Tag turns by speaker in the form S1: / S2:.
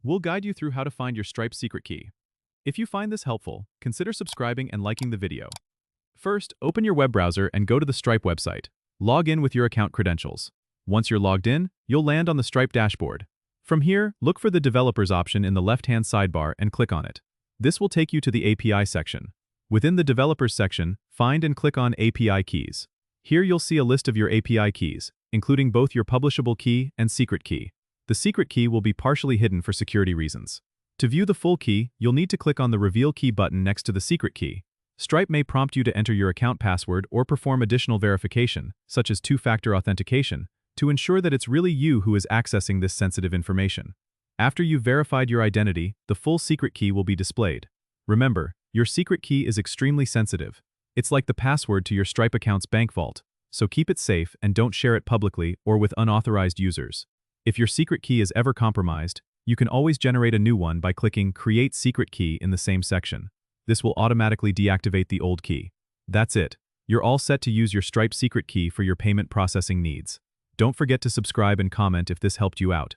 S1: We'll guide you through how to find your Stripe secret key. If you find this helpful, consider subscribing and liking the video. First, open your web browser and go to the Stripe website. Log in with your account credentials. Once you're logged in, you'll land on the Stripe dashboard. From here, look for the Developers option in the left-hand sidebar and click on it. This will take you to the API section. Within the Developers section, find and click on API keys. Here you'll see a list of your API keys, including both your publishable key and secret key. The secret key will be partially hidden for security reasons. To view the full key, you'll need to click on the Reveal Key button next to the secret key. Stripe may prompt you to enter your account password or perform additional verification, such as two-factor authentication, to ensure that it's really you who is accessing this sensitive information. After you've verified your identity, the full secret key will be displayed. Remember, your secret key is extremely sensitive. It's like the password to your Stripe account's bank vault, so keep it safe and don't share it publicly or with unauthorized users. If your secret key is ever compromised, you can always generate a new one by clicking Create Secret Key in the same section. This will automatically deactivate the old key. That's it. You're all set to use your Stripe secret key for your payment processing needs. Don't forget to subscribe and comment if this helped you out.